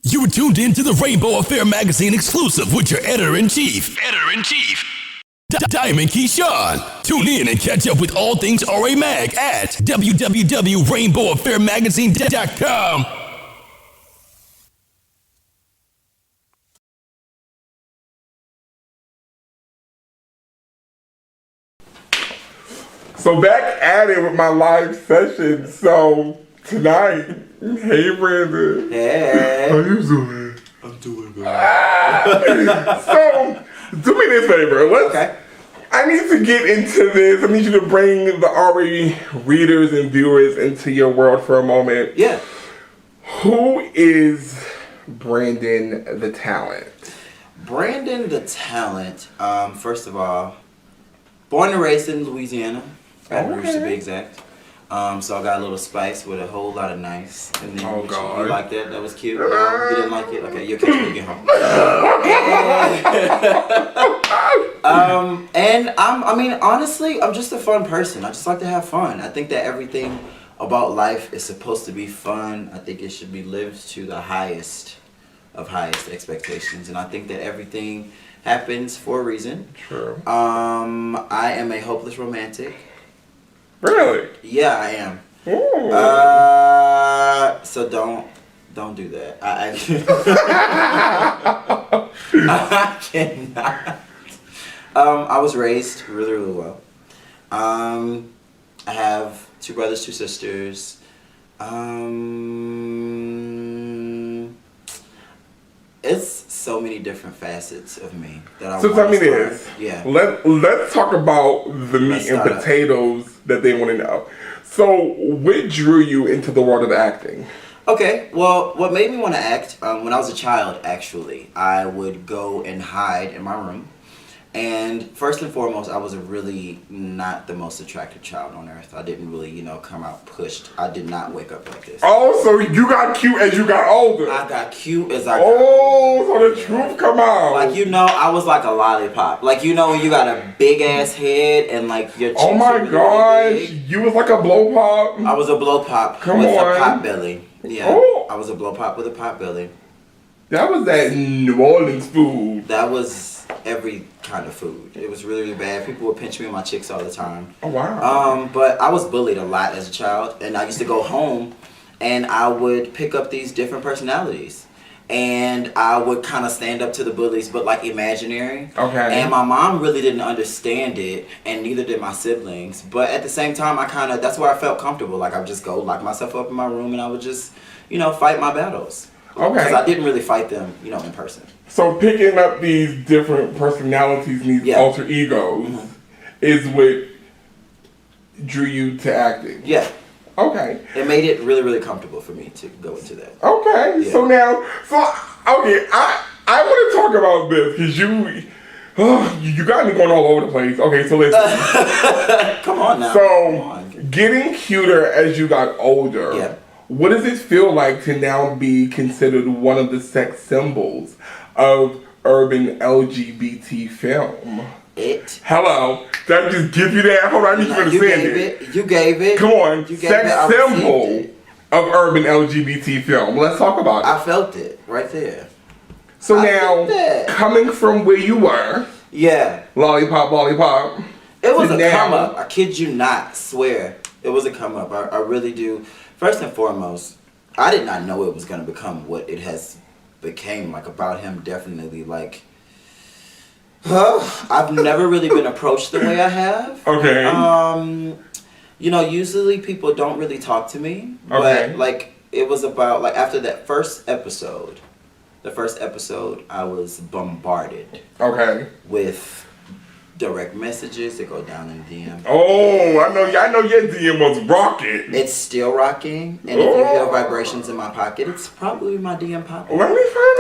You were tuned in to the Rainbow Affair magazine exclusive with your editor-in-chief. DiamondKesawn. Tune in and catch up with all things RAmag at www.rainbowaffairmagazine.com. So back at it with my live session. So tonight, hey Brandon. Hey. How you doing? I'm doing good. So do me this favor. Okay. I need to get into this. I need you to bring the RA readers and viewers into your world for a moment. Yeah. Who is Brandon the Talent? Brandon the Talent, first of all, born and raised in Louisiana. Baton Rouge to be exact. So I got a little spice with a whole lot of nice. And then Oh, God. You like that? That was cute? No, you didn't like it? Okay, you'll catch me when you get home. And I mean, honestly, I'm just a fun person. I just like to have fun. I think that everything about life is supposed to be fun. I think it should be lived to the highest of highest expectations. And I think that everything happens for a reason. True. I am a hopeless romantic. Really? Yeah, I am. Ooh. So don't do that. I cannot. I was raised really, really well. I have 2 brothers, 2 sisters. It's so many different facets of me that I. So tell me this. Yeah. Let's talk about the meat and potatoes that they want to know. So, what drew you into the world of acting? Okay, well, what made me want to act, when I was a child, actually, I would go and hide in my room. And first and foremost, I was really not the most attractive child on earth. I didn't really, come out pushed. I did not wake up like this. Oh, so you got cute as you got older. I got cute as I got older. So the truth come out. Like, I was like a lollipop. Like, when you got a big ass head and like your cheeks oh my really gosh, big. you was like a blow pop. I was a blow pop Come with on. a pot belly. Yeah, Oh. I was a blow pop with a pot belly. That was that New Orleans food. That was every kind of food. It was really, really bad. People would pinch me in my cheeks all the time. Oh wow. But I was bullied a lot as a child, and I used to go home and I would pick up these different personalities. And I would kind of stand up to the bullies, but like imaginary. Okay. And my mom really didn't understand it, and neither did my siblings. But at the same time, that's where I felt comfortable. Like I would just go lock myself up in my room and I would just, fight my battles. Okay. Because I didn't really fight them, in person. So picking up these different personalities and these alter egos is what drew you to acting. Yeah. Okay. It made it really, really comfortable for me to go into that. Okay. Yeah. So I want to talk about this because you got me going all over the place. Okay, so listen. Come on now. So getting cuter as you got older. Yeah. What does it feel like to now be considered one of the sex symbols of urban LGBT film? Hello. Did I just give you that? Hold on, I need you to understand it. You gave it. Come on. Sex symbol of urban LGBT film. Let's talk about it. I felt it right there. So now, coming from where you were. Yeah. Lollipop. It was a come up. I kid you not. Swear. It was a come up. I really do. First and foremost, I did not know it was going to become what it has became. Like, about him, definitely, like, I've never really been approached the way I have. Okay. Usually people don't really talk to me. Okay. But, like, it was about, like, after that first episode, I was bombarded. Okay. With direct messages that go down in DM. Oh, I know your DM was rocking. It's still rocking, and if you hear vibrations in my pocket, it's probably my DM pocket. Let me find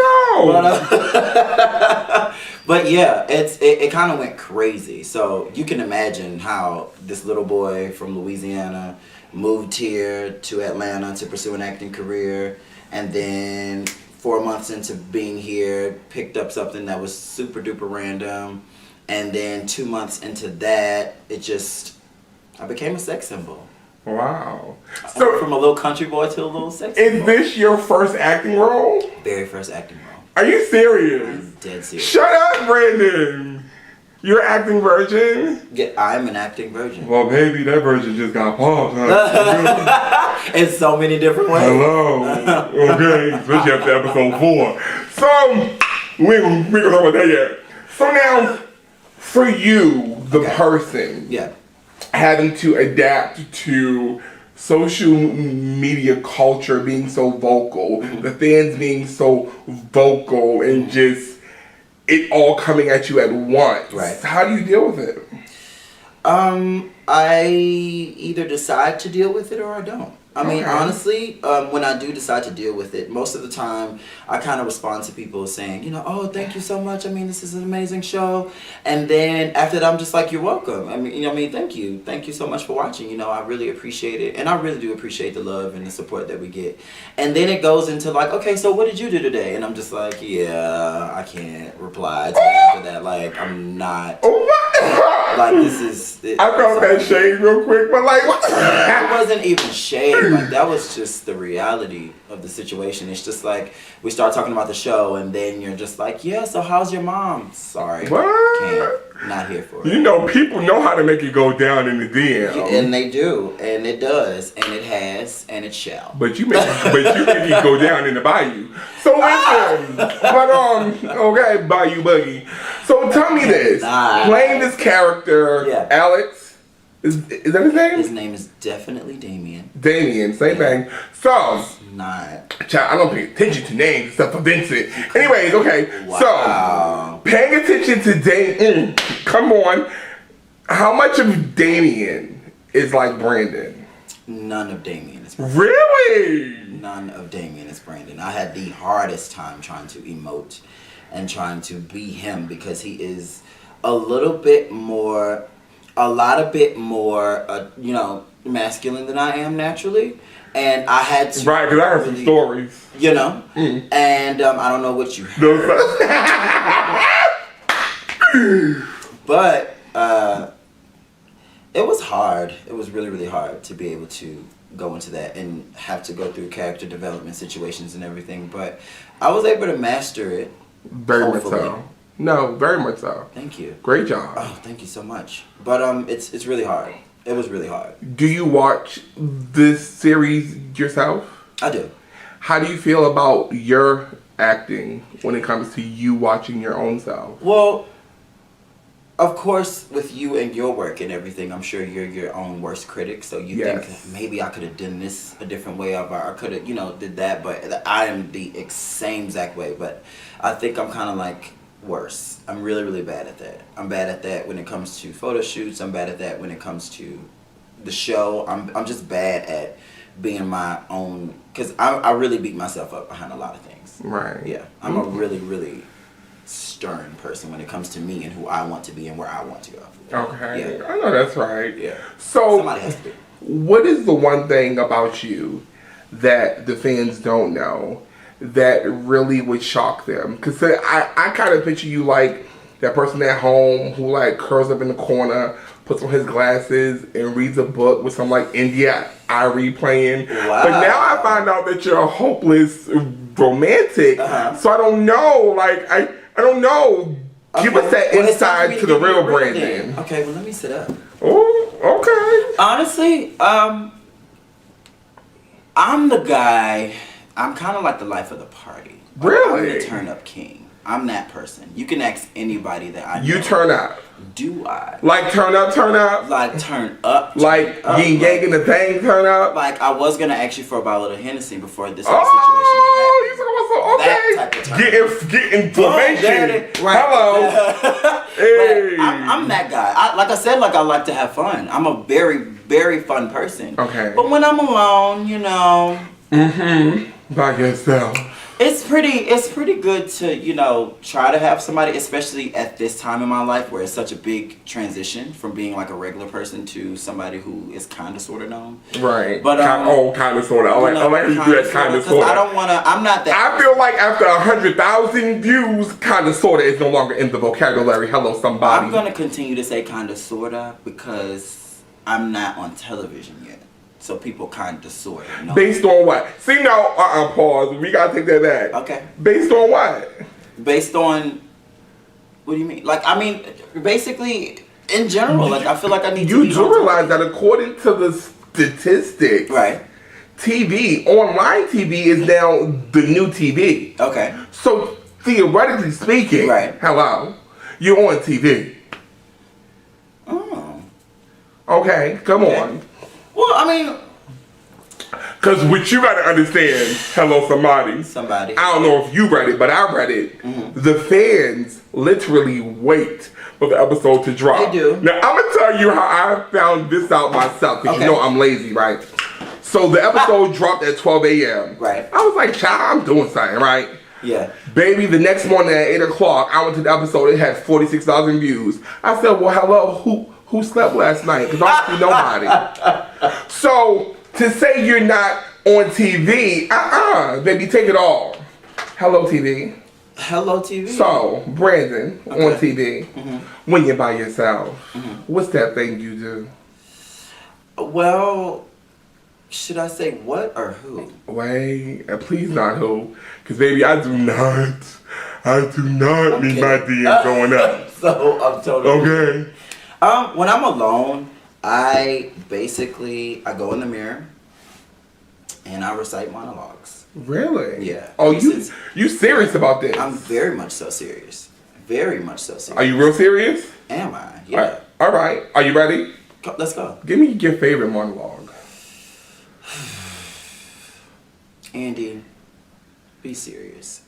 out. But yeah, it kind of went crazy. So you can imagine how this little boy from Louisiana moved here to Atlanta to pursue an acting career, and then 4 months into being here, picked up something that was super duper random. And then 2 months into that, I became a sex symbol. Wow. So from a little country boy to a little sexy Is boy. this your first acting role? Very first acting role. Are you serious? I'm dead serious. Shut up, Brandon. You're an acting virgin? Yeah, I'm an acting virgin. Well, baby, that virgin just got paused. Huh? In so many different ways. Hello. Okay, especially after episode 4. So, we ain't gonna talk about that yet. So now, for you, the person, Yeah. having to adapt to social media culture being so vocal, the fans being so vocal, and just it all coming at you at once. Right. How do you deal with it? I either decide to deal with it or I don't. I mean, Okay. honestly, when I do decide to deal with it, most of the time I kind of respond to people saying, you know, oh, thank you so much. I mean, this is an amazing show. And then after that, I'm just like, you're welcome. I mean, you know what I mean? Thank you. Thank you so much for watching. You know, I really appreciate it. And I really do appreciate the love and the support that we get. And then it goes into like, okay, so what did you do today? And I'm just like, yeah, I can't reply to that after that. Like, I'm not. Like, this is. I felt that shade real quick, but like, what? It wasn't even shade. Like, that was just the reality of the situation. It's just like we start talking about the show, and then you're just like, yeah. So how's your mom? Sorry, What? can't. Not here for it. You know, people know how to make it go down in the DM. And they do, and it does, and it has, and it shall. But you make it go down in the bayou. So listen, but okay, Bayou Buggy. So tell me this: playing this character, Yeah. Alex, is that his name? His name is definitely Damien. Damien, same thing. So, Not. child, I don't pay attention to names except for Vincent. Anyways, okay. Wow. So, paying attention to Damien. Come on, how much of Damien is like Brandon? None of Damien is Brandon. Really? None of Damien is Brandon. I had the hardest time trying to emote and trying to be him because he is a lot bit more, you know, masculine than I am naturally. And I had to. Right, because I heard some stories. You know? And I don't know what you heard. But it was hard. It was really, really hard to be able to go into that and have to go through character development situations and everything. But I was able to master it. Very much Hopefully. so. No, very much so. Thank you. Great job. Oh, thank you so much. But it's really hard. It was really hard. Do you watch this series yourself? I do. How do you feel about your acting when it comes to you watching your own self? Well, of course, with you and your work and everything, I'm sure you're your own worst critic. So you think maybe I could have done this a different way, or I could have, you know, did that. But I am the same exact way. But I think I'm kind of like worse. I'm really, really bad at that. I'm bad at that when it comes to photo shoots. I'm bad at that when it comes to the show. I'm just bad at being my own, because I really beat myself up behind a lot of things. Right. Yeah. I'm a really, really stern person when it comes to me and who I want to be and where I want to go. Okay. Yeah. I know that's right. Yeah. So, Somebody has to be. what is the one thing about you that the fans don't know that really would shock them? Because I kind of picture you like that person at home who like curls up in the corner, puts on his glasses, and reads a book with some like India Irie playing. Wow. But now I find out that you're a hopeless romantic. So I don't know. Like I don't know. Give us that Well, it's time for me insight to the give you real the Brandon. then. Okay, well let me sit up. Oh, okay. Honestly, I'm the guy. I'm kind of like the life of the party. Really? I'm the turn up king. I'm that person. You can ask anybody that I know. You turn up. Do I? Like turn up, turn up. Like turn up. Like yin yang and the thing turn up. Like I was gonna ask you for about a little Hennessy before this whole Oh, you situation happened. talking about That type of turn. get information. Right. Hello. Hey. I'm that guy. Like I said, like I like to have fun. I'm a very, very fun person. Okay. But when I'm alone, you know. By yourself. It's pretty good to, you know, try to have somebody, especially at this time in my life where it's such a big transition from being like a regular person to somebody who is kind of sort of known. Right. But kind of sort of. I like you do that kind of sort of. I don't want to. I'm not that. I feel like after 100,000 views, kind of sort of is no longer in the vocabulary. Hello, somebody. I'm gonna continue to say kind of sort of because I'm not on television yet. So people kind of sort of know. Based on what? See, now, pause. We gotta take that back. Okay. Based on what? Based on, what do you mean? Like, I mean, basically, in general, like, I feel like I need to be... You do realize that according to the statistics, right, online TV is now the new TV. Okay. So, theoretically speaking, right, hello, you're on TV. Oh. Okay, come on. Well, I mean... Because what you gotta understand, hello somebody. I don't know if you read it, but I read it. Mm-hmm. The fans literally wait for the episode to drop. They do. Now, I'm gonna tell you how I found this out myself, because you know I'm lazy, right? So the episode dropped at 12 a.m. Right. I was like, child, I'm doing something, right? Yeah. Baby, the next morning at 8 o'clock, I went to the episode, it had 46,000 views. I said, well, hello, who slept last night? Because I don't see nobody. So, to say you're not on TV, baby, take it all. Hello, TV. Hello, TV. So, Brandon, on TV, when you're by yourself, what's that thing you do? Well, should I say what or who? Wait, please not who. Because, baby, I do not need my DM going up. So, I'm totally... Okay. When I'm alone, I go in the mirror and I recite monologues. Really? Yeah. Oh, you serious about this? I'm very much so serious. Very much so serious. Are you real serious? Am I? Yeah. All right. Are you ready? Let's go. Give me your favorite monologue. Andy, be serious.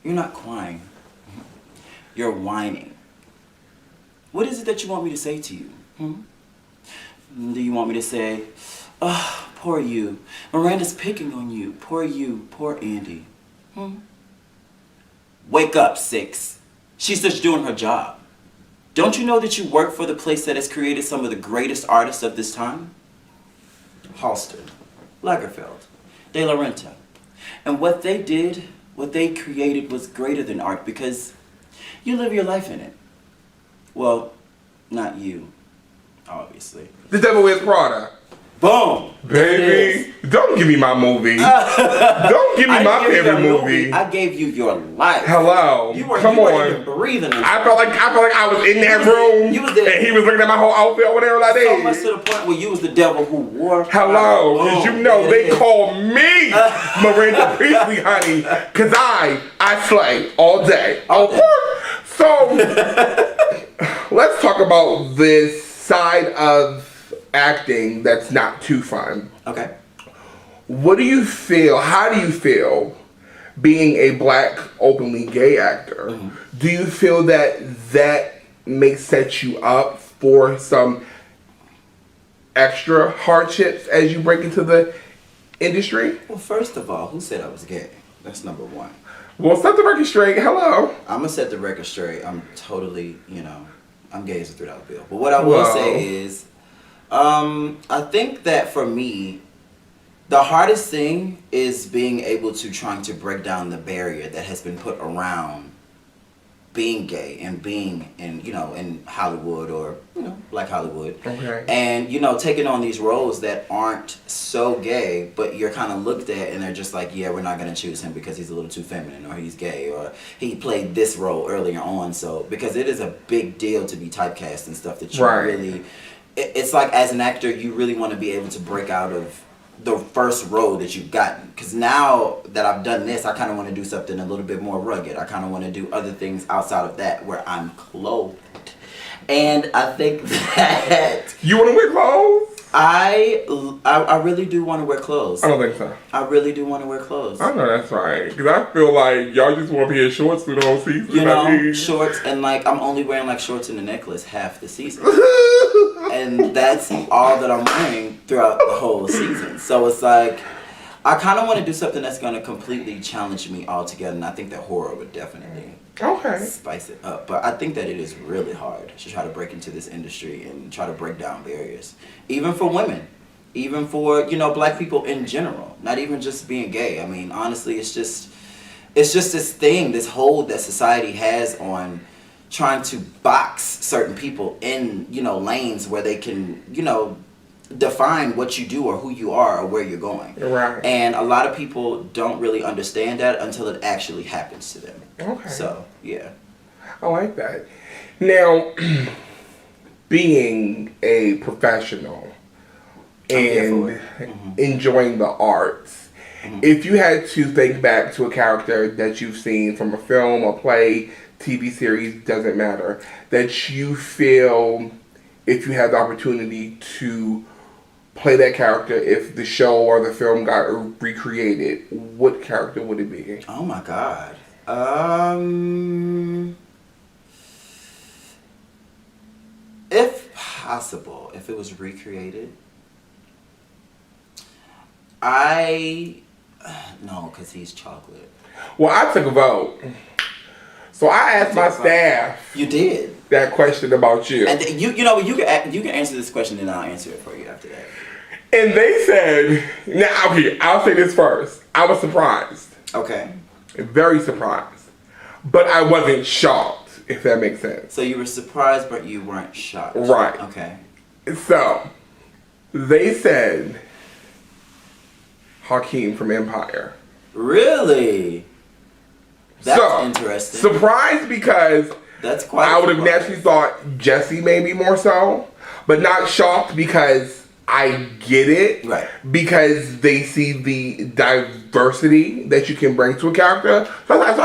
You're not crying. You're whining. What is it that you want me to say to you? Do you want me to say, oh, poor you. Miranda's picking on you. Poor you. Poor Andy. Wake up, 6. She's just doing her job. Don't you know that you work for the place that has created some of the greatest artists of this time? Halston, Lagerfeld, De La Renta. And what they did, what they created was greater than art because you live your life in it. Well, not you, obviously. The Devil Wears Prada. Boom! Baby, don't give me my movie. Don't give me my favorite movie. I gave you your life. Hello. Come on. Breathing. I felt like I was in that room and he was looking at my whole outfit or whatever like that. So much to the point where you was the devil who wore. Hello, because you know they call me Miranda Priestley, honey, because I slay all day. So let's talk about this side of acting that's not too fun. Okay. What do you feel? How do you feel being a black openly gay actor? Do you feel that may set you up for some extra hardships as you break into the industry? Well, first of all, who said I was gay? That's number one. Well, set the record straight. Hello. I'm gonna set the record straight. I'm totally, I'm gay as a $3 bill. But what I will say is, I think that for me, the hardest thing is being able to trying to break down the barrier that has been put around being gay and being in Hollywood or Black Hollywood. Okay. And taking on these roles that aren't so gay, but you're kind of looked at and they're just like, yeah, we're not gonna choose him because he's a little too feminine or he's gay or he played this role earlier on. So because it is a big deal to be typecast and stuff that you really. It's like as an actor, you really want to be able to break out of the first role that you've gotten. Because now that I've done this, I kind of want to do something a little bit more rugged. I kind of want to do other things outside of that where I'm clothed. And I think that... You want to wear clothes? I really do want to wear clothes. I don't think so. I really do want to wear clothes. I know that's right. Because I feel like y'all just want to be in shorts through the whole season. Shorts and I'm only wearing shorts and a necklace half the season. And that's all that I'm wearing throughout the whole season. So it's like, I kind of want to do something that's going to completely challenge me altogether. And I think that horror would definitely spice it up. But I think that it is really hard to try to break into this industry and try to break down barriers. Even for women. Even for, black people in general. Not even just being gay. I mean, honestly, it's just this thing, this hold that society has on trying to box certain people in, lanes where they can, define what you do or who you are or where you're going. Right. And a lot of people don't really understand that until it actually happens to them. Okay. So, yeah. I like that. Now, being a professional and enjoying the arts, if you had to think back to a character that you've seen from a film, a play, TV series, doesn't matter, that you feel, if you had the opportunity to play that character, if the show or the film got recreated, what character would it be? Oh my God. If possible, if it was recreated, no, because he's chocolate. Well, I took a vote. So I asked my staff. You did that question about you, and you can answer this question, and I'll answer it for you after that. And they said, now okay, I'll say this first. I was surprised. Okay. Very surprised, but I wasn't shocked. If that makes sense. So you were surprised, but you weren't shocked. Right. Okay. So they said Hakeem from Empire. Really? That's interesting. Surprised because that's quite. I would have naturally thought Jesse maybe more so, but not shocked because I get it. Right. Because they see the diversity that you can bring to a character. So I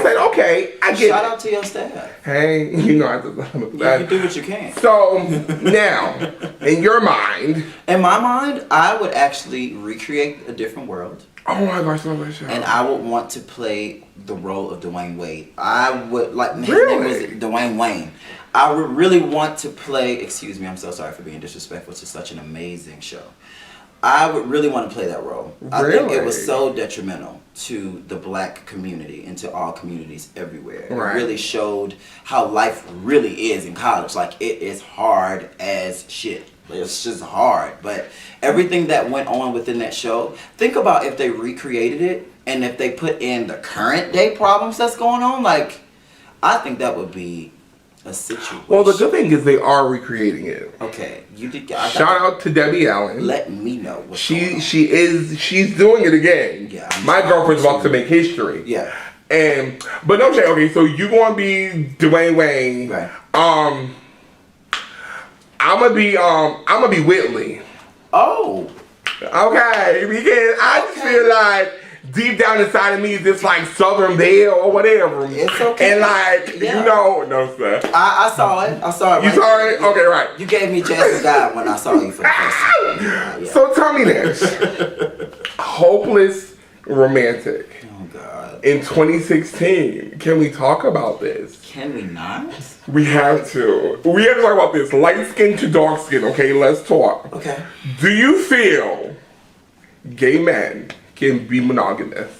said, okay, I get it. Shout out to your staff. Hey, you know, you do what you can. So now, in your mind, in my mind, I would actually recreate a different world. Oh my gosh, I love that show. And I would want to play the role of Dwayne Wade. I would his really? name was Dwayne Wayne. I would really want to play. Excuse me, I'm so sorry for being disrespectful to such an amazing show. I would really want to play that role. Really? I think it was so detrimental to the black community and to all communities everywhere. Right. It really showed how life really is in college. Like, it is hard as shit. It's just hard. But everything that went on within that show, think about if they recreated it and if they put in the current day problems that's going on. Like, I think that would be a situation. Well, the good thing is they are recreating it. Okay, you did. Shout out to Debbie Allen. Let me know what's she's doing it again. Yeah, my girlfriend's about to make history. Yeah. But no shade. Okay, so you gonna be Dwayne Wayne. Right. I'm gonna be Whitley. Oh. Okay, because I just feel like deep down inside of me is this like Southern Belle or whatever. It's okay. And like, you know, no sir. I saw it. I saw it. You saw it? Okay, right. You gave me Jasmine God when I saw you for the first time. Yeah. So tell me this. Hopeless Romantic. Oh God. In 2016, can we talk about this? Can we not? We have to. We have to talk about this. Light skin to dark skin, okay? Let's talk. Okay. Do you feel gay men can be monogamous?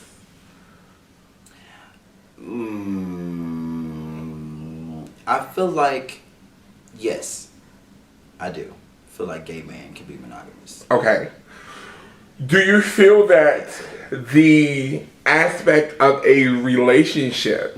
I feel like, yes, I do. I feel like gay men can be monogamous. Okay. Do you feel that the aspect of a relationship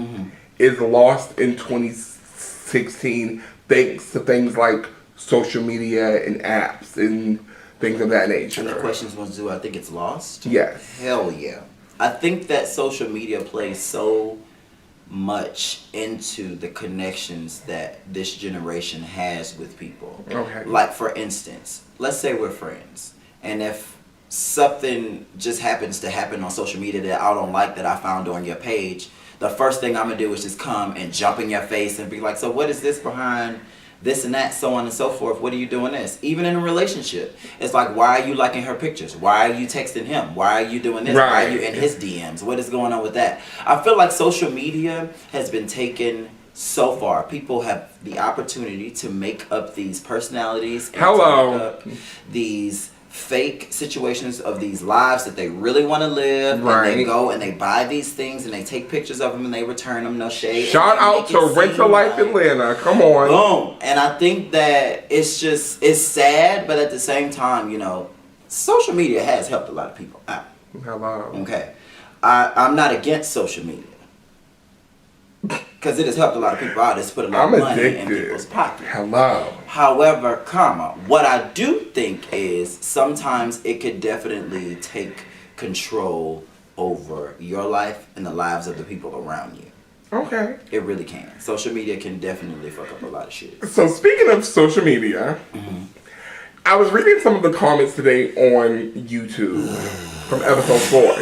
is lost in 2016 thanks to things like social media and apps and things of that nature? And the question was, do I think it's lost? Yes. Hell yeah. I think that social media plays so much into the connections that this generation has with people. Okay. Like, for instance, let's say we're friends, and if something just happens to happen on social media that I don't like that I found on your page, the first thing I'm gonna do is just come and jump in your face and be like, so what is this behind this and that, so on and so forth? What are you doing this? Even in a relationship, it's like, why are you liking her pictures? Why are you texting him? Why are you doing this? Right. Why are you in his DMs? What is going on with that? I feel like social media has been taken so far. People have the opportunity to make up these personalities and to make up these fake situations of these lives that they really want to live. Right. And they go and they buy these things and they take pictures of them and they return them, no shade. Shout out to Rental Life Atlanta. Come on. Boom. And I think that it's sad, but at the same time, you know, social media has helped a lot of people out. Hello. Okay. I'm not against social media. Because it has helped a lot of people out. It's put a lot of money in people's pockets. Hello. However, what I do think is sometimes it could definitely take control over your life and the lives of the people around you. Okay. It really can. Social media can definitely fuck up a lot of shit. So speaking of social media, I was reading some of the comments today on YouTube from episode 4.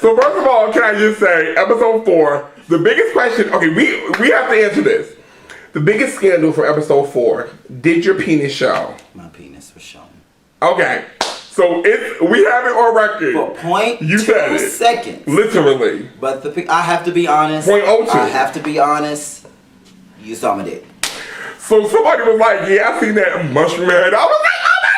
So first of all, can I just say, episode 4, the biggest question, okay, we have to answer this. The biggest scandal for episode 4, did your penis show? My penis was shown. Okay. So we have it on record. For point you 2 seconds. Literally. But I have to be honest. Point 02. I have to be honest. You saw my dick. So somebody was like, yeah, I seen that mushroom head. I was like, oh my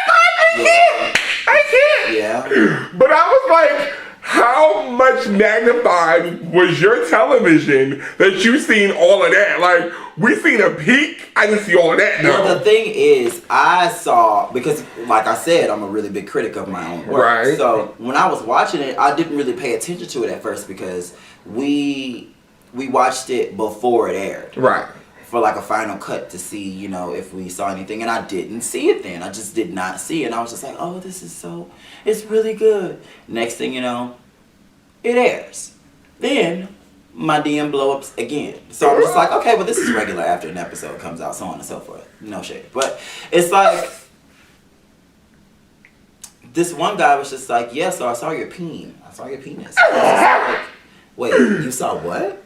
God, I can't. Yeah. But I was like, how much magnified was your television that you seen all of that? Like, we seen a peak. I didn't see all of that, though. Well, the thing is, I saw, because like I said, I'm a really big critic of my own work. Right. So when I was watching it, I didn't really pay attention to it at first because we watched it before it aired. Right. For like a final cut to see, you know, if we saw anything. And I didn't see it then. I just did not see it. And I was just like, oh, it's really good. Next thing you know, it airs. Then my DM blow ups again. So I'm just like, okay, well, this is regular after an episode comes out, so on and so forth. No shade. But it's like, this one guy was just like, yeah, so I saw your peen. I saw your penis. I was just like, wait, you saw what?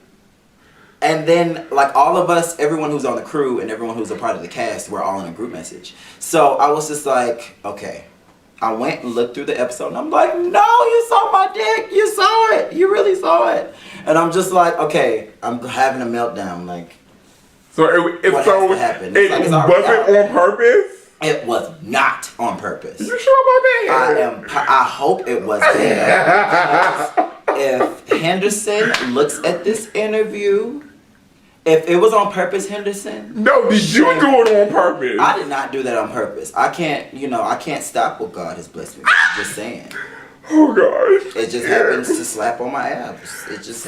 And then, like, all of us, everyone who's on the crew and everyone who's a part of the cast, we're all in a group message. So I was just like, okay. I went and looked through the episode and I'm like, no, you saw my dick. You saw it. You really saw it. And I'm just like, okay, I'm having a meltdown. Like, so it what has to happen? It wasn't on purpose? It was not on purpose. You sure about that? I hope it was there. If Henderson looks at this interview, if it was on purpose, Henderson. No, did you do it on purpose? I did not do that on purpose. I can't stop what God has blessed me. Just saying. Oh gosh. It just happens to slap on my abs. It just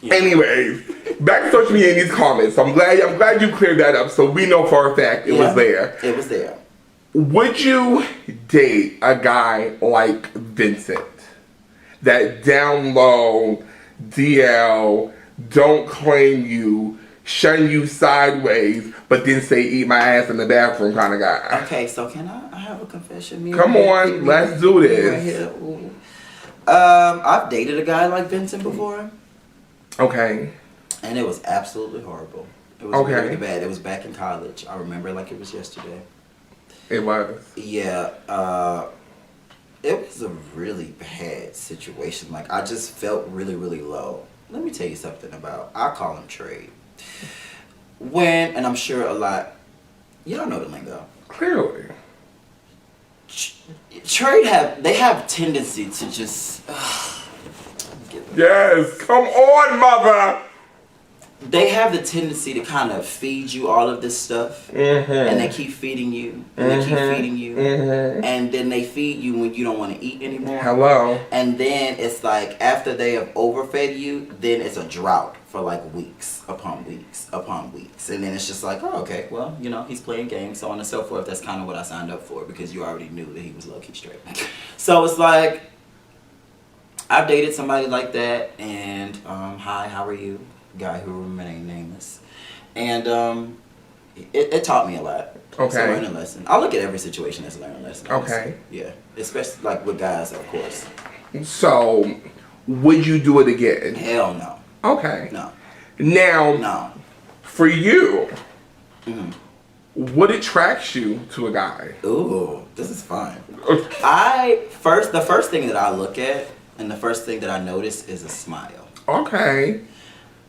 anyways, back to social media and these comments. I'm glad you cleared that up so we know for a fact it was there. It was there. Would you date a guy like Vincent? That down low, DL, don't claim you, shun you sideways, but then say eat my ass in the bathroom kind of guy. Okay, so can I have a confession? Come on, let's do this. Right here. I've dated a guy like Vincent before. Okay. And it was absolutely horrible. It was really bad. It was back in college. I remember it like it was yesterday. It was. Yeah. It was a really bad situation. Like, I just felt really, really low. Let me tell you something about, I call him Trade. And I'm sure a lot, y'all know the lingo. Clearly. Trade have tendency to just, yes, come on, mother. They have the tendency to kind of feed you all of this stuff, and they keep feeding you, and they keep feeding you, and then they feed you when you don't want to eat anymore. Hello. And then it's like after they have overfed you, then it's a drought for like weeks upon weeks upon weeks, and then it's just like, oh, okay, well, you know, he's playing games, so on and so forth. That's kind of what I signed up for because you already knew that he was low-key straight. So it's like I've dated somebody like that, and hi, how are you? Guy who will remain nameless, and it taught me a lot. Okay. It's a learning lesson. I look at every situation as a learning lesson. Honestly. Okay. Yeah, especially like with guys, of course. So, would you do it again? Hell no. Okay. No. Now, No. for you, what attracts you to a guy? Ooh, this is fun. The first thing that I look at and the first thing that I notice is a smile. Okay.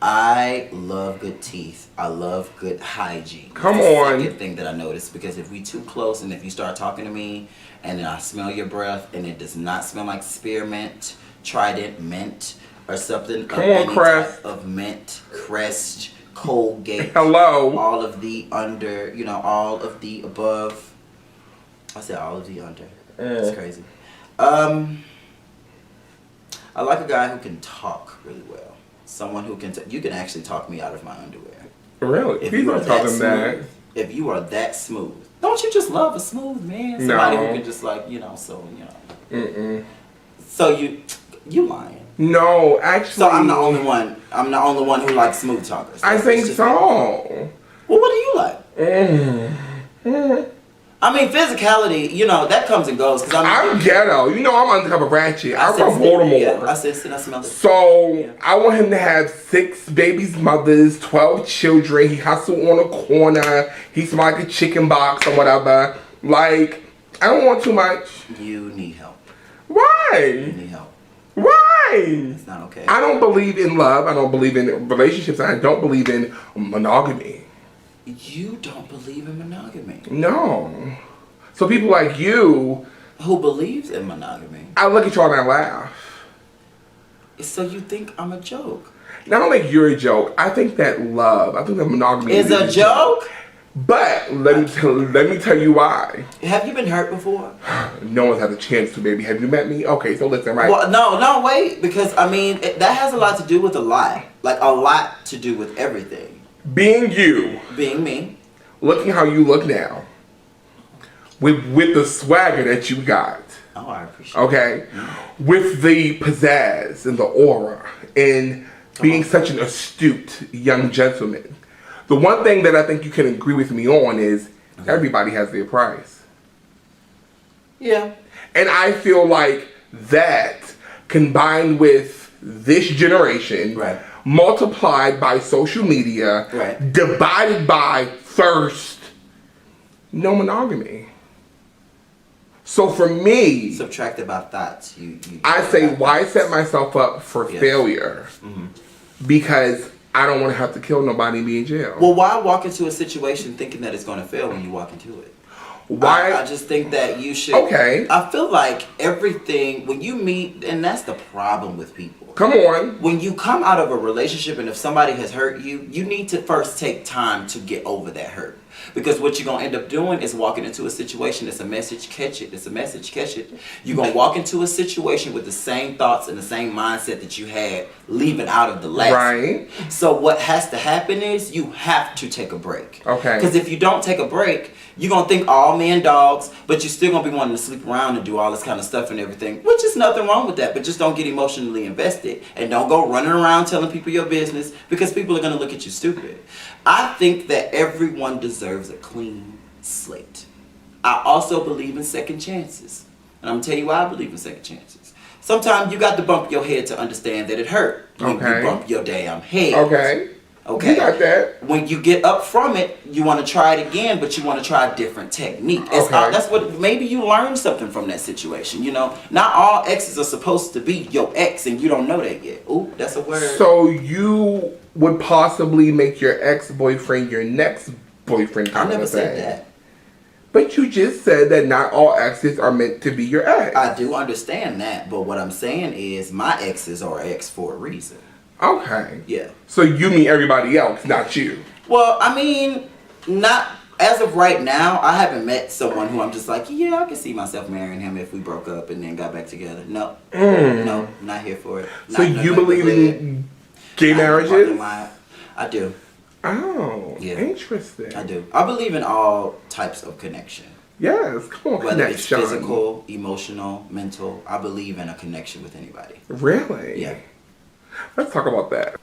I love good teeth. I love good hygiene. Come That's on. the second thing that I noticed, because if we too close and if you start talking to me and then I smell your breath and it does not smell like spearmint, Trident mint, or something Come on, Crest. type of mint, Crest, Colgate. Hello. All of the under, all of the above. I said all of the under. That's crazy. I like a guy who can talk really well. someone who can, you can actually talk me out of my underwear. Really? If Please you are don't tell that them that. smooth, if you are that smooth, don't you just love a smooth man? Somebody who can just like, So you lying. No, actually. So I'm the only one. I'm the only one who likes smooth talkers. I think so. Well, what do you like? I mean, physicality, that comes and goes. I'm ghetto. I'm undercover ratchet. I'm from Baltimore. Yeah, I said, I smell it. So, I want him to have 6 babies' mothers, 12 children. He hustle on a corner. He smell like a chicken box or whatever. Like, I don't want too much. You need help. Why? You need help. Why? It's not okay. I don't believe in love. I don't believe in relationships. I don't believe in monogamy. You don't believe in monogamy? No. So people like you... Who believes in monogamy? I look at y'all and I laugh. So you think I'm a joke? I don't think you're a joke. I think that monogamy is a joke. But let me tell you why. Have you been hurt before? No one's had a chance to, baby. Have you met me? Okay, so listen, right? Well, no, wait, because that has a lot to do with a lot. Like a lot to do with everything. Being you. Being me. Looking how you look now. With the swagger that you got. Oh, I appreciate it. Okay? With the pizzazz and the aura and being such an astute young gentleman. The one thing that I think you can agree with me on is everybody has their price. Yeah. And I feel like that combined with this generation, multiplied by social media, divided by thirst, no monogamy. So for me, subtracted by thoughts, I say, why set myself up for failure? Because I don't want to have to kill nobody and be in jail. Well, why walk into a situation thinking that it's going to fail when you walk into it? Why? I just think that you should. Okay. I feel like everything, when you meet, and that's the problem with people. Come on. When you come out of a relationship and if somebody has hurt you, you need to first take time to get over that hurt. Because what you're going to end up doing is walking into a situation that's a message, catch it. It's a message, catch it. You're going to walk into a situation with the same thoughts and the same mindset that you had leaving out of the last. Right. So what has to happen is you have to take a break. Okay. Because if you don't take a break, you're going to think all men dogs, but you're still going to be wanting to sleep around and do all this kind of stuff and everything, which is nothing wrong with that, but just don't get emotionally invested and don't go running around telling people your business because people are going to look at you stupid. I think that everyone deserves a clean slate. I also believe in second chances. And I'm going to tell you why I believe in second chances. Sometimes you got to bump your head to understand that it hurt when you bump your damn head. Okay. You got that. When you get up from it, you want to try it again, but you want to try a different technique. That's what, maybe you learned something from that situation. Not all exes are supposed to be your ex, and you don't know that yet. Ooh, that's a word. So you would possibly make your ex-boyfriend your next boyfriend kind I never of thing. said that. But you just said that not all exes are meant to be your ex. I do understand that, but what I'm saying is my exes are ex for a reason. Okay. Yeah. So you mean everybody else, not you? Well, I mean, not as of right now. I haven't met someone who I'm just like, yeah, I can see myself marrying him if we broke up and then got back together. No. No, not here for it. So you believe in gay marriages? I do. Oh, yeah. Interesting. I do. I believe in all types of connection. Yes, come on, whether connection. It's physical, emotional, mental. I believe in a connection with anybody. Really? Yeah. Let's talk about that.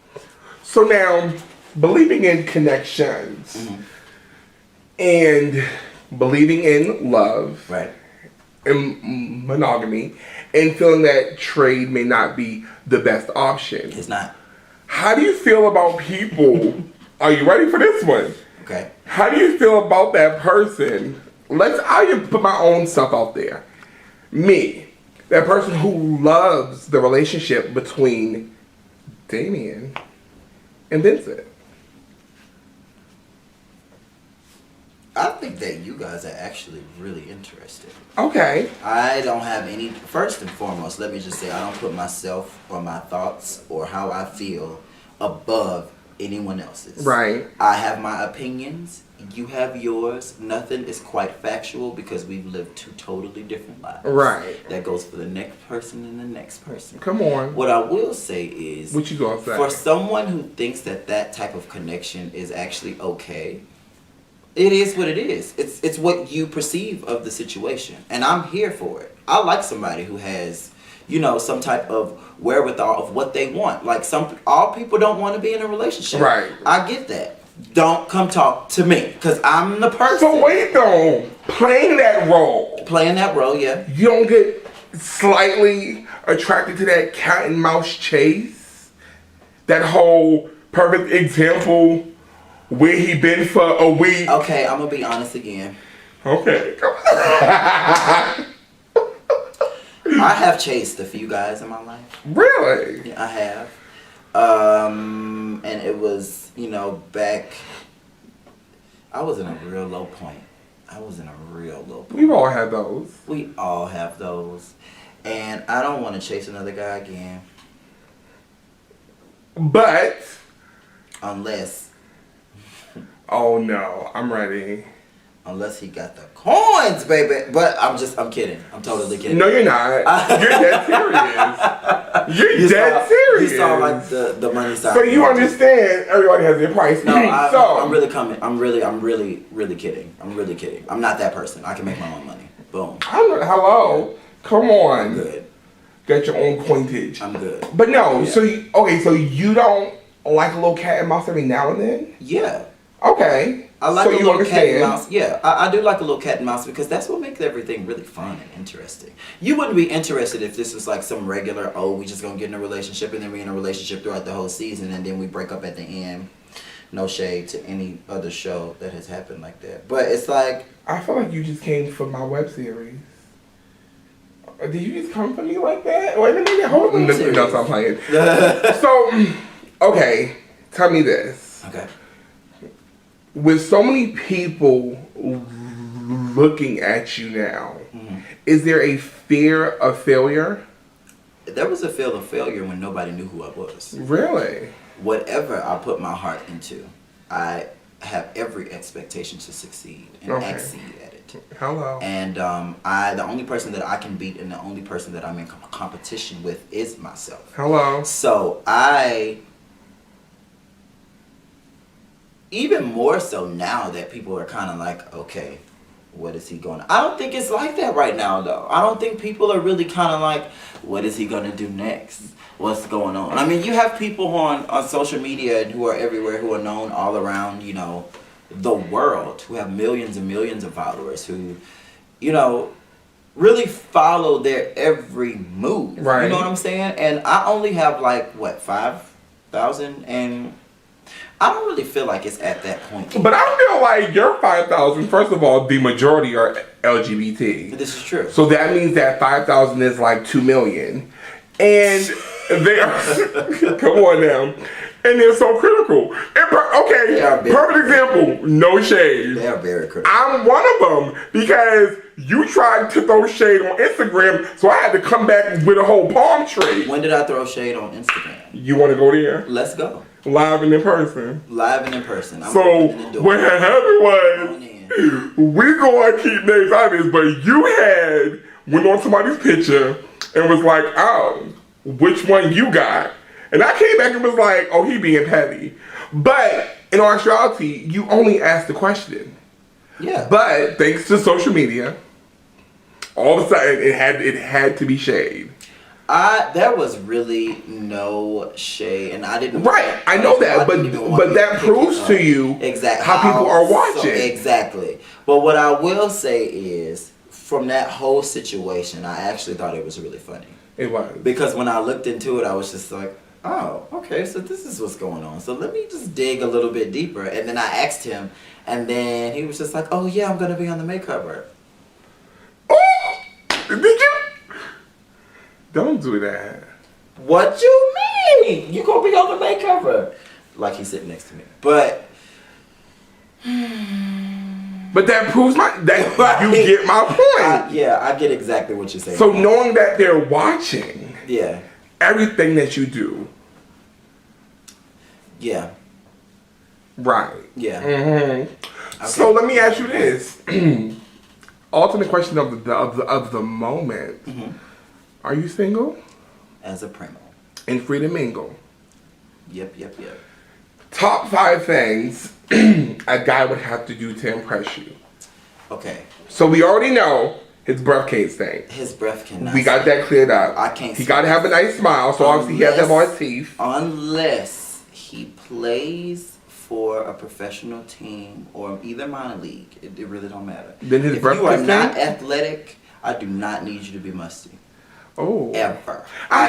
So now, believing in connections and believing in love and monogamy and feeling that trade may not be the best option. It's not. How do you feel about people? Are you ready for this one? Okay. How do you feel about that person? I'll even put my own stuff out there. Me, that person who loves the relationship between Damien and Vincent. I think that you guys are actually really interested. Okay. I don't have any, first and foremost, let me just say, I don't put myself or my thoughts or how I feel above anyone else's. Right. I have my opinions. You have yours. Nothing is quite factual because we've lived two totally different lives. Right. That goes for the next person and the next person. Come on. What I will say is, what you gonna say? For someone who thinks that type of connection is actually okay, it is what it is. It's what you perceive of the situation, and I'm here for it. I like somebody who has, some type of wherewithal of what they want. Like all people don't want to be in a relationship. Right. I get that. Don't come talk to me, because I'm the person. So wait though, playing that role, yeah. You don't get slightly attracted to that cat and mouse chase? That whole perfect example where he been for a week. Okay, I'm gonna be honest again. Okay, come on. I have chased a few guys in my life. Really? Yeah, I have. And it was, back, I was in a real low point. We've all had those. We all have those. And I don't want to chase another guy again. But. Unless. Oh no, I'm ready. Unless he got the coins, baby. But I'm kidding. I'm totally kidding. No, you're not. You're dead serious. You're dead serious. You saw like the money side. So you understand everybody has their price. No, I'm really coming. I'm really kidding. I'm really kidding. I'm not that person. I can make my own money. Boom. Hello. Come on. I'm good. Got your own coinage. I'm good. But no, yeah. So you don't like a little cat and mouse every now and then? Yeah. Okay. I like a little cat and mouse. Yeah, I do like a little cat and mouse because that's what makes everything really fun and interesting. You wouldn't be interested if this was like some regular, we just gonna get in a relationship and then we in a relationship throughout the whole season and then we break up at the end. No shade to any other show that has happened like that. But it's like... I feel like you just came for my web series. Did you just come for me like that? Wait a minute, hold on. No, stop playing. So, okay, tell me this. Okay. With so many people looking at you now, is there a fear of failure? There was a fear of failure when nobody knew who I was. Really? Whatever I put my heart into, I have every expectation to succeed and exceed at it. Hello. And the only person that I can beat and the only person that I'm in competition with is myself. Hello. So even more so now that people are kind of like, okay, what is he going to... I don't think it's like that right now, though. I don't think people are really kind of like, what is he going to do next? What's going on? I mean, you have people on social media who are everywhere, who are known all around, the world, who have millions and millions of followers, who, really follow their every move. Right. You know what I'm saying? And I only have 5,000, and I don't really feel like it's at that point. But I feel like your 5,000, first of all, the majority are LGBT. This is true. So that means that 5,000 is like 2 million. And they are, come on now. And they're so critical. Perfect example, no shade. They are very critical. I'm one of them because you tried to throw shade on Instagram, so I had to come back with a whole palm tree. When did I throw shade on Instagram? You want to go there? Let's go. Live and in person. Live and in person. So what happened was, we gonna keep names out of this, but you went on somebody's picture and was like, oh, which one you got? And I came back and was like, oh, he being petty. But in all actuality, you only asked the question. Yeah. But thanks to social media, all of a sudden it had to be shade. There was really no shade, and I didn't. Right, I know that, but that proves to you exactly how people are watching. So, exactly. But what I will say is, from that whole situation, I actually thought it was really funny. It was. Because when I looked into it, I was just like, oh, okay, so this is what's going on. So let me just dig a little bit deeper. And then I asked him, and then he was just like, oh yeah, I'm going to be on the make cover. Oh! Did you? Don't do that. What you mean? You going to be on the make cover? Like he's sitting next to me. But that proves that you get my point. Yeah, I get exactly what you're saying. So knowing that they're watching, yeah, everything that you do, yeah, Right. Yeah. Mm-hmm. Okay. So let me ask you this. Ultimate question of the moment. Mm-hmm. Are you single? As a primo. And free to mingle? Yep. Top 5 things a guy would have to do to impress you. Okay. So we already know his breath can't stink. His breath cannot. We got that cleared up. I can't. He got to have a nice smile, so obviously he has to have all his teeth. Unless he plays for a professional team or either minor league, it really don't matter. Then his breath if you are can not stink? athletic, I do not need you to be musty. Oh. Ever. I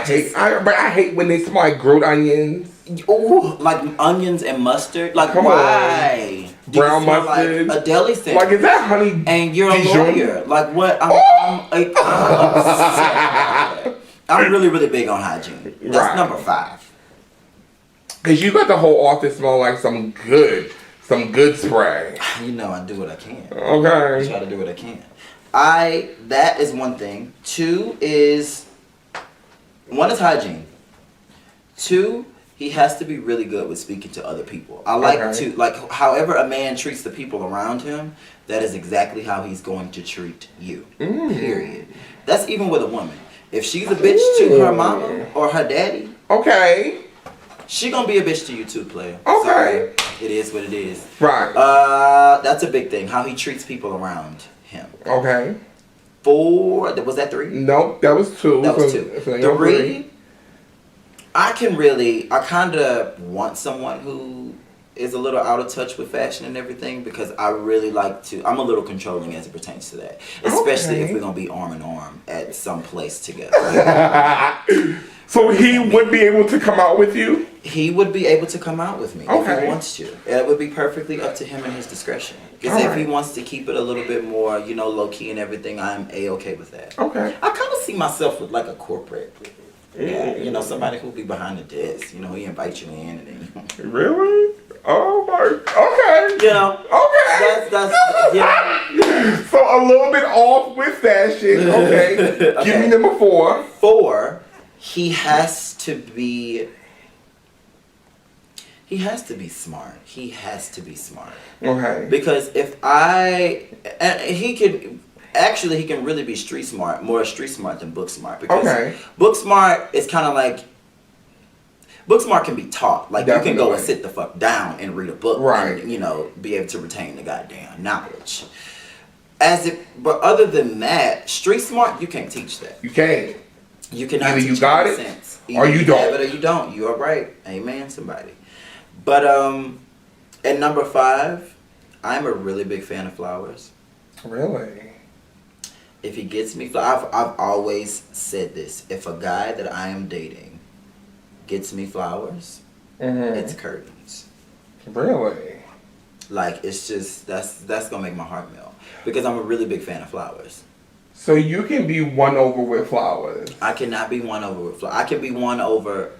hate when they smell like grilled onions. Oh, like onions and mustard. Like Come why? on. Brown mustard. Like a deli sandwich. Like, is that honey? And you're a Dijon? lawyer. Like what? I'm really, really big on hygiene. That's Right. number 5. Cause you got the whole office smell like some good spray. You know I do what I can. Okay. I try to do what I can. That is one thing. 2 is, 1 is hygiene. 2, he has to be really good with speaking to other people. I like to, like, however a man treats the people around him, that is exactly how he's going to treat you. Period. That's even with a woman. If she's a bitch to her mama or her daddy, okay, she gonna be a bitch to you too, player. Okay. So, it is what it is. Right. That's a big thing. How he treats people around him. Okay. 4, was that 3? Nope, that was 2. That was 2. 3, I kind of want someone who is a little out of touch with fashion and everything, because I really I'm a little controlling as it pertains to that. Especially if we're going to be arm in arm at some place together. So he would be able to come out with you? He would be able to come out with me if he wants to. It would be perfectly up to him and his discretion. Because if he wants to keep it a little bit more, low-key and everything, I'm A-okay with that. Okay. I kind of see myself with like a corporate. Yeah, somebody who'll be behind the desk. He invites you in and then you... Really? Oh my... Okay. Okay. That's So a little bit off with fashion. Okay. Give me number 4. 4, he has to be smart. He has to be smart. Okay. Because he can really be street smart, more street smart than book smart. Because book smart is kind of like, book smart can be taught. Like, you can go and sit the fuck down and read a book. Right. And, be able to retain the goddamn knowledge. But other than that, street smart, you can't teach that. You can't. You cannot Either teach you got it, sense. or you don't. You have it or you don't. You are right. Amen, somebody. But at number 5, I'm a really big fan of flowers. Really? If he gets me flowers, I've always said this. If a guy that I am dating gets me flowers, it's curtains. Really? Like, it's just, that's gonna make my heart melt. Because I'm a really big fan of flowers. So you can be won over with flowers? I cannot be won over with flowers. I can be won over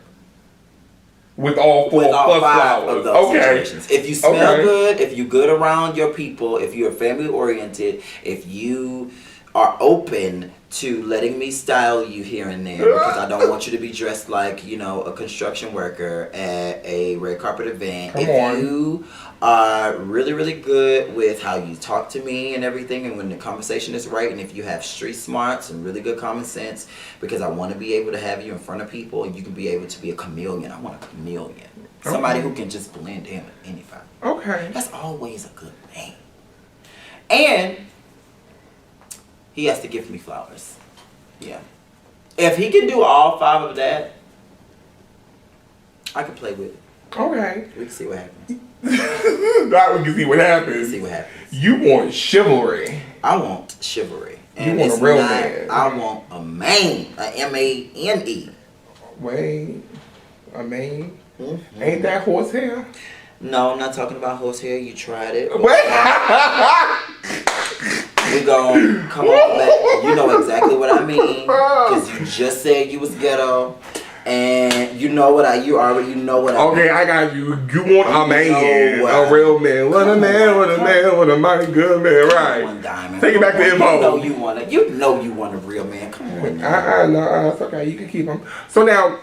with all 4 plus 5 flowers. of those situations. If you smell good, if you're good around your people, if you're family oriented, if you are open to letting me style you here and there, because I don't want you to be dressed like, a construction worker at a red carpet event. You are really, really good with how you talk to me and everything, and when the conversation is right, and if you have street smarts and really good common sense, because I want to be able to have you in front of people and you can be able to be a chameleon. I want a chameleon. Somebody who can just blend in with anybody. Okay. That's always a good thing. And he has to give me flowers. Yeah. If he can do all 5 of that, I can play with it. Okay. We can see what happens. Now we can see what happens. We can see what happens. You want chivalry. I want chivalry. And you want a real man. I want a man. A M-A-N-E. Wait. A mane? Mm-hmm. Ain't that horsehair? No, I'm not talking about horsehair. You tried it. What? We gon' come on back. You know exactly what I mean. Because you just said you was ghetto. And you know what you already know what I mean. Okay, I got you. You want a man, a real man. What a man, what a man, what a mighty good man, right? Diamond. Take it back to info. You know you want a real man. Come on. No, it's okay. You can keep him. So now,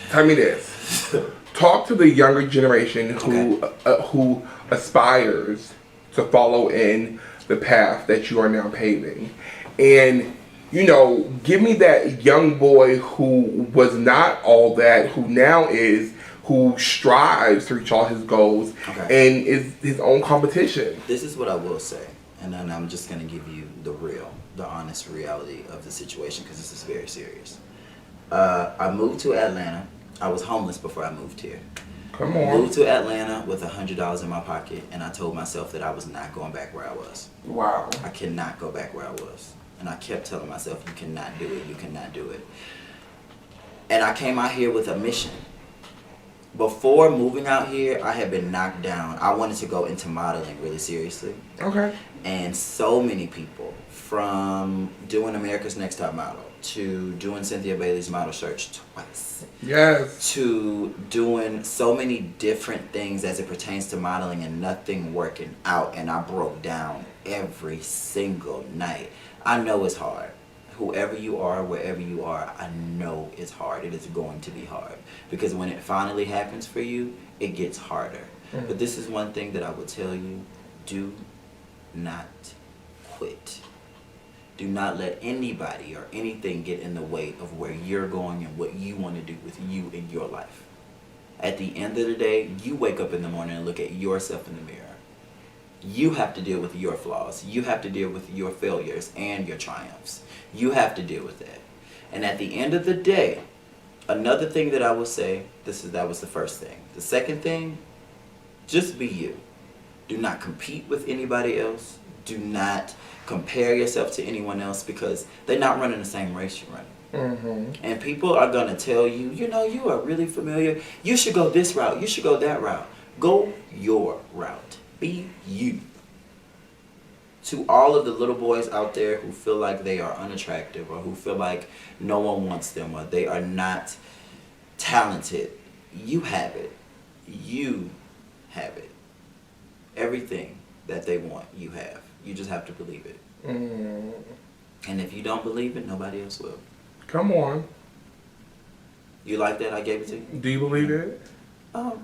tell me this. talk to the younger generation who aspires to follow in the path that you are now paving, and give me that young boy who was not all that, who now is, who strives to reach all his goals, and is his own competition. This is what I will say, and then I'm just going to give you the honest reality of the situation, because this is very serious. I moved to Atlanta. I was homeless before I moved here. Come on. Moved to Atlanta with $100 in my pocket, and I told myself that I was not going back where I was. Wow. I cannot go back where I was. And I kept telling myself, you cannot do it, you cannot do it. And I came out here with a mission. Before moving out here, I had been knocked down. I wanted to go into modeling really seriously. Okay. And so many people, from doing America's Next Top Model, to doing Cynthia Bailey's model search twice. Yes. To doing so many different things as it pertains to modeling and nothing working out. And I broke down every single night. I know it's hard. Whoever you are, wherever you are, I know it's hard. It is going to be hard. Because when it finally happens for you, it gets harder. But this is one thing that I would tell you. Do not quit. Do not let anybody or anything get in the way of where you're going and what you want to do with you in your life. At the end of the day, you wake up in the morning and look at yourself in the mirror. You have to deal with your flaws. You have to deal with your failures and your triumphs. You have to deal with that. And at the end of the day, another thing that I will say, that was the first thing. The second thing, just be you. Do not compete with anybody else. Do not compare yourself to anyone else, because they're not running the same race you're running. And people are going to tell you, you are really familiar. You should go this route. You should go that route. Go your route. Be you. To all of the little boys out there who feel like they are unattractive, or who feel like no one wants them, or they are not talented, you have it. You have it. Everything that they want, you have. You just have to believe it. And if you don't believe it, nobody else will. Come on. You like that? I gave it to you? Do you believe it? Am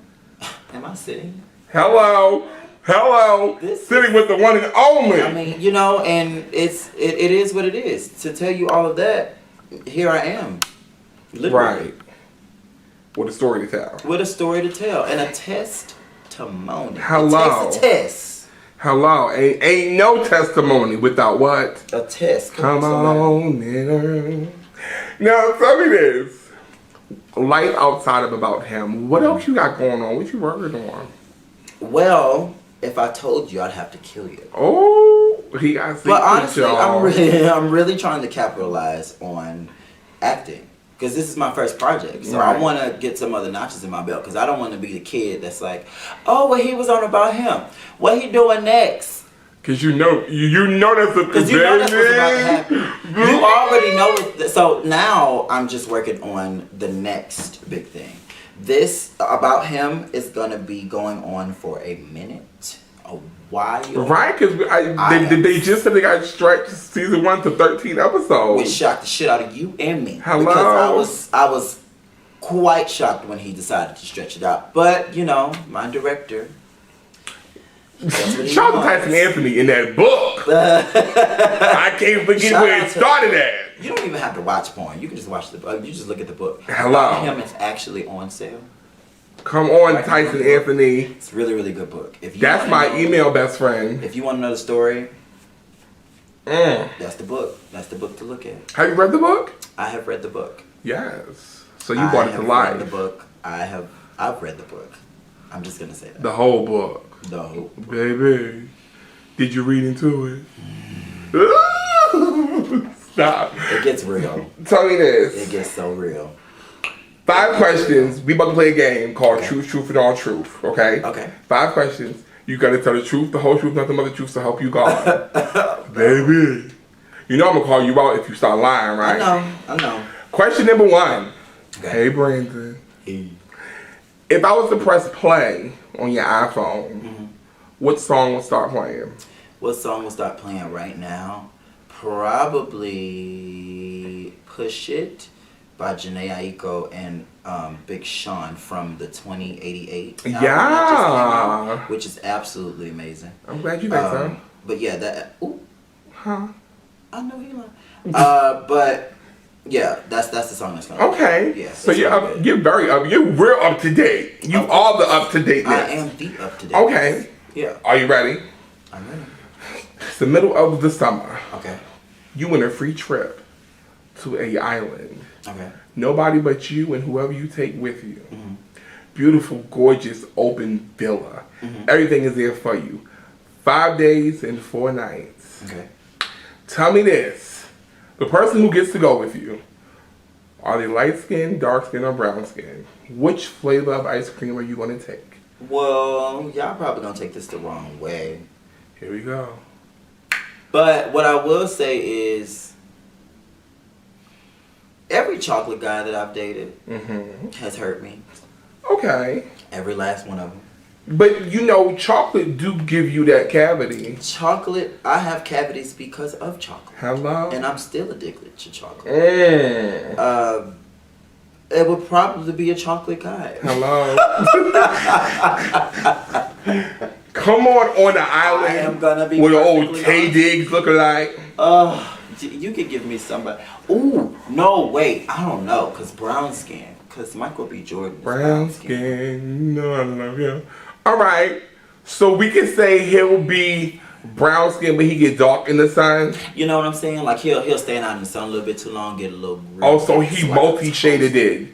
I sitting? Hello. Sitting with the one and only. I mean, and it is what it is. To tell you all of that, here I am. Literally. Right. With a story to tell. With a story to tell. And a testimony. Hello. It takes a test. Hello. Ain't no testimony without what? A test. Come on, nigga. Now, tell me this. Life outside of About Him. What else you got going on? What you working on? Well, if I told you, I'd have to kill you. Oh, he got secrets, but honestly, y'all. I'm really trying to capitalize on acting, because this is my first project. So right. I want to get some other notches in my belt, because I don't want to be the kid that's like, oh, well, he was on About Him. What he doing next? Because you know that's the Because you know that's what's about to happen. You already know it. So now I'm just working on the next big thing. This About Him is going to be going on for a minute, a while. Right, because they just said they got stretched season 1 to 13 episodes. Which shocked the shit out of you and me. Hello. Because I was quite shocked when he decided to stretch it out. But, my director. Shout out to Tyson Anthony in that book. I can't forget where it started at. You don't even have to watch porn. You can just watch the book. You just look at the book. Hello. About Him is actually on sale. Come on, Tyson Anthony. It's a really, really good book. That's my email best friend. If you want to know the story, that's the book. That's the book to look at. Have you read the book? I have read the book. Yes. So you brought it to life. Read the book. I've read the book. I'm just gonna say that. The whole book. The whole book. Baby, did you read into it? Stop. It gets real. Tell me this. It gets so real. 5 questions. We about to play a game called Truth, Truth, and All Truth. Okay? Okay. 5 questions. You gotta tell the truth, the whole truth, nothing but the truth, so help you God. Baby. You know I'm gonna call you out if you start lying, right? I know. Question number 1. Okay. Hey, Brandon. Hey. If I was to press play on your iPhone, what song would start playing? What song will start playing right now? Probably Push It by Jhené Aiko and Big Sean from the 2088 album Yeah. that just came out, which is absolutely amazing. I'm glad you think so. But yeah, that. Ooh, Huh? I know he lying. But yeah, that's the song that's going. Okay. Yeah. So you're very up. You're real up to date. You are the up to date. I am the up to date. Okay. Yeah. Are you ready? I'm ready. It's the middle of the summer. Okay. You win a free trip to a island. Okay. Nobody but you and whoever you take with you. Mm-hmm. Beautiful, gorgeous, open villa. Mm-hmm. Everything is there for you. 5 days and 4 nights. Okay. Tell me this. The person who gets to go with you, are they light skin, dark skin, or brown skin? Which flavor of ice cream are you going to take? Well, y'all probably gonna take this the wrong way. Here we go. But what I will say is, every chocolate guy that I've dated has hurt me. Okay. Every last one of them. But you know, chocolate do give you that cavity. Chocolate, I have cavities because of chocolate. Hello? And I'm still addicted to chocolate. It would probably be a chocolate guy. Hello? Come on the island. I am gonna be with the old perfectly Tay honest. Diggs looking like. You could give me somebody. Ooh, no, wait, I don't know, cause brown skin, cause Michael B. Jordan. Is Brown skin. No, I love him. All right. So we can say he'll be brown skin, but he get dark in the sun. You know what I'm saying? Like he'll stand out in the sun a little bit too long, get a little. Oh, so he multi-shaded it.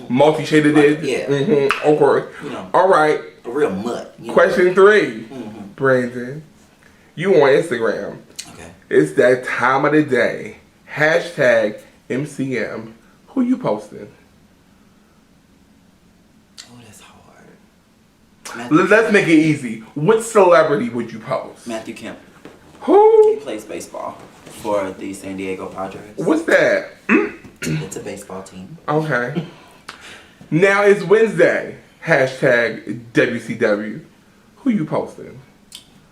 Multi-shaded it. Yeah. Of course. You know. All right. A real mutt. Question 3, Brandon. You on Instagram? Okay. It's that time of the day. Hashtag MCM. Who you posting? Oh, that's hard. Let's make it easy. Which celebrity would you post? Matthew Kemp. Who? He plays baseball for the San Diego Padres. What's that? It's a baseball team. Okay. Now it's Wednesday. Hashtag WCW. Who you posting?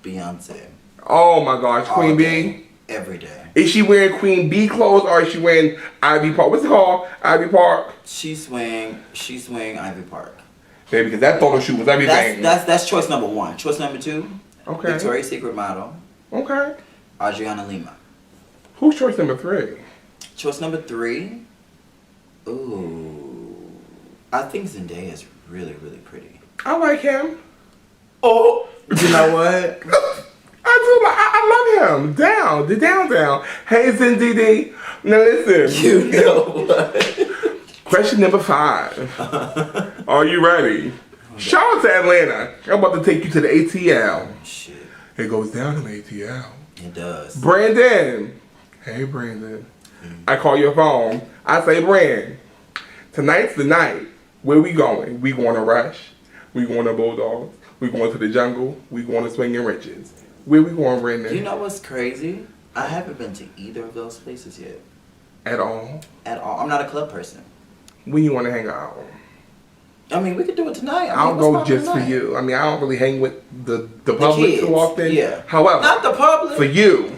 Beyonce. Oh my gosh, Queen All B. day, every day. Is she wearing Queen Bee clothes or is she wearing Ivy Park? What's it called? Ivy Park? She swing Ivy Park. Baby, because that photo shoot was everything. That's choice number 1. Choice number 2, Okay. Victoria's Secret model, Okay. Adriana Lima. Who's choice number 3? Choice number 3, ooh, I think Zendaya is really, really pretty. I like him. Oh, you know what? I love him. The down. Hey, Zendidi. Now listen. You know what? Question number 5. Are you ready? Shout out to Atlanta. I'm about to take you to the ATL. Shit, It goes down in the ATL. it does. Brandon. Hey, Brandon. I call your phone. I say, Brand, tonight's the night. Where we going? We going to Rush. We going to Bulldogs. We going to the jungle. We going to Swinging Riches. Where we going, Brandon? You know what's crazy? I haven't been to either of those places yet. At all? At all. I'm not a club person. When you want to hang out? I mean, we could do it tonight. I'll what's go poppin' just for tonight? you. I mean, I don't really hang with the public kids, too often. yeah. However, Not the public. for you,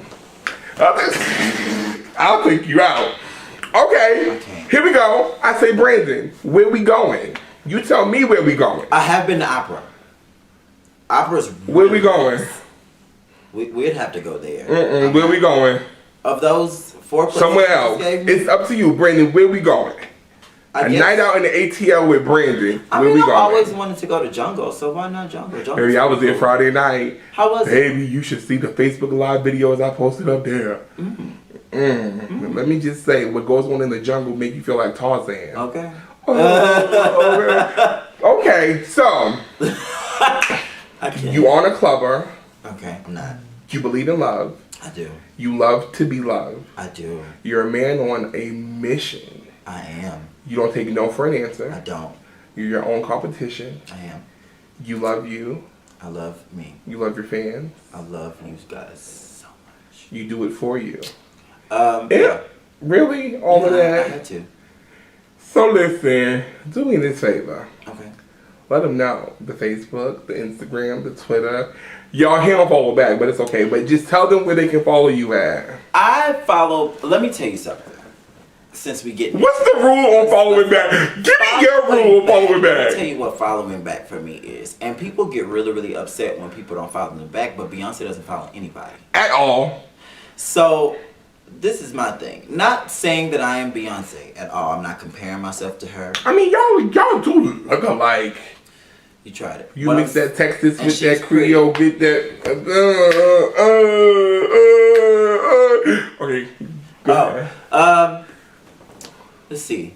I'll take you out. Okay. Here we go. I say, Brandon, where we going? You tell me where we going. I have been to opera. Opera's Where we going? We'd have to go there. Where we going? Of those 4 places Somewhere you else. gave me, It's up to you, Brandon. Where we going? I A guess- night out in the ATL with Brandon. I Where mean, we I've going? always wanted to go to Jungle, so why not Jungle? Baby, I was there Friday night. How was it? Baby, you should see the Facebook Live videos I posted up there. Let me just say, what goes on in the jungle make you feel like Tarzan. Okay. Okay, so I can't. you are a clubber. Okay, I'm not. You believe in love. I do. You love to be loved. I do. You're a man on a mission. I am. You don't take no for an I answer. don't. You're your own competition. I am. You love you. I love me. You love your fans. I love you guys so much. You do it for you. Yeah. Really? All of I that? had to. So listen, do me this favor. Okay. Let them know. The Facebook, the Instagram, the Twitter. Y'all, he don't follow back, but it's okay. But just tell them where they can follow you at. Let me tell you something. since we get... What's the rule on following back? Give me your rule on following back. I'll tell you what following back for me is. And people get really, really upset when people don't follow them back, but Beyonce doesn't follow anybody. At all. So, this is my thing. Not saying that I am Beyonce at all. I'm not comparing myself to her. I mean, y'all do look alike. You tried it. You mix that Texas with that Creole, get that. Okay. Go ahead. Let's see.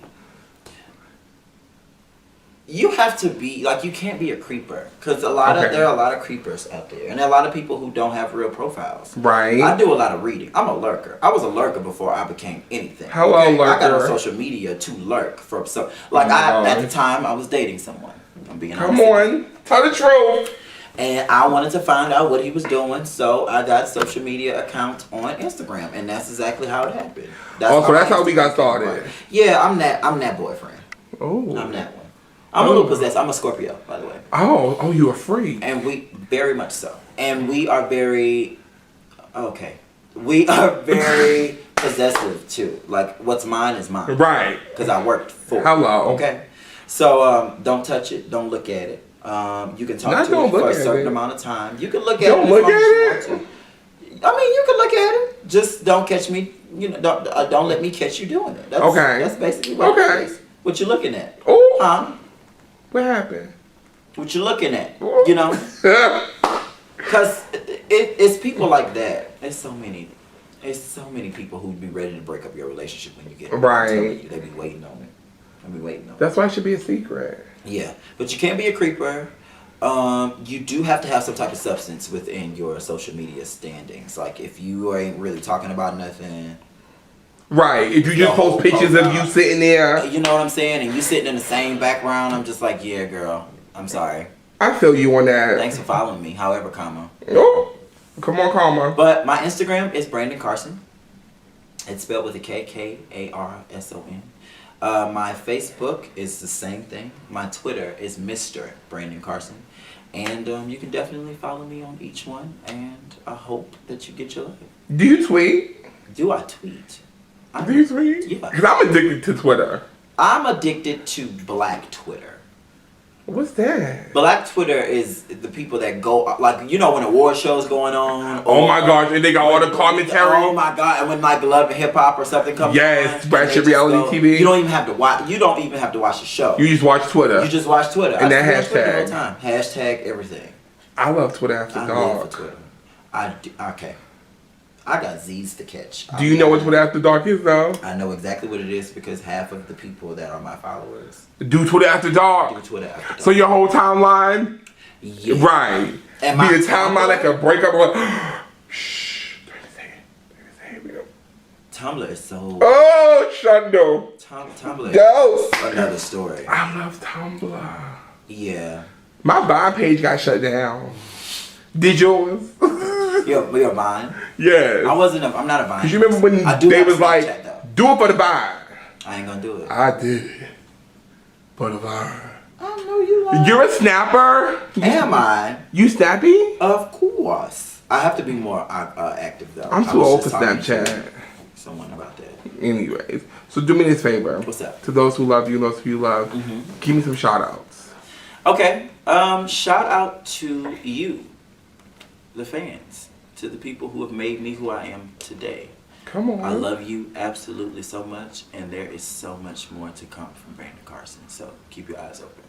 You have to be like, you can't be a creeper because there are a lot of creepers out there, and there are a lot of people who don't have real profiles. Right. I do a lot of reading. I'm a lurker. I was a lurker before I became anything. Hello, lurker. I got on social media to lurk for so. Like at the time, I was dating someone. I'm being honest. Come on, tell the truth. And I wanted to find out what he was doing, so I got a social media account on Instagram, and that's exactly how it happened. So that's how we got started. Yeah, I'm that boyfriend. Oh. I'm that one. I'm a little possessed. I'm a Scorpio, by the way. Oh, you a freak. And we, very much so. And we are very, we are very possessive too. Like, what's mine is mine. Right. Because I worked for it. Hello. Okay. So, don't touch it. Don't look at it. You can talk to it for a certain amount of time. You can look at it. Don't look at it? I mean, you can look at it. Just don't catch me. You know, don't let me catch you doing it. That's basically what it is. What you looking at? Oh. Huh? What happened? What you looking at? You know? Because it's people like that. There's so many people who'd be ready to break up your relationship when you get it. Right. They be waiting on it. That's why it should be a secret. Yeah. But you can't be a creeper. You do have to have some type of substance within your social media standings. Like, if you ain't really talking about nothing... Right, if you just post pictures of you sitting there. You know what I'm saying? And you sitting in the same background, I'm just like, yeah, girl, I'm sorry. I feel you on that. Thanks for following me, however, comma. Oh, come on, comma. But my Instagram is Brandon Carson. It's spelled with a K, K-A-R-S-O-N. My Facebook is the same thing. My Twitter is Mr. Brandon Carson. And you can definitely follow me on each one. And I hope that you get your love. Do you tweet? Do I tweet? Do you tweet? Yeah. Because I'm addicted to Twitter. I'm addicted to Black Twitter. What's that? Black Twitter is the people that go, like, you know, when award shows going on. Oh my gosh, and they got all the commentary. Oh my god, and when like Love and Hip Hop or something comes yes, on. Ratchet reality TV. You don't even have to watch. You don't even have to watch the show. You just watch Twitter. You just watch Twitter. And that hashtag. Twitter all hashtag. the time. Hashtag everything. I love Twitter after dark. I love Twitter. Okay. I got Z's to catch. Do you know what Twitter After Dark is, though? I know exactly what it is because half of the people that are my followers do Twitter After Dark. do Twitter After Dark. So your whole timeline? Yeah. Right. And be a timeline that could break up. Shh. 30 seconds. Tumblr is so... Oh, Shundo. Tumblr Ghost. is another story. I love Tumblr. Yeah. My Vine page got shut down. Did yours? Your Vine? Yes. I'm not a Vine. Cause you remember when they was like, do it for the Vine. I ain't gonna do it. I did it for the Vine. I know you like. You're a snapper? Am I? You snappy? Of course. I have to be more active though. I'm too old for Snapchat. Someone about that. Anyways, so do me this favor. What's up? To those who love you, those who you love, give me some shout outs. Okay. Shout out to you, the fans, to the people who have made me who I am today. Come on. I love you absolutely so much, and there is so much more to come from Brandon Carson. So keep your eyes open.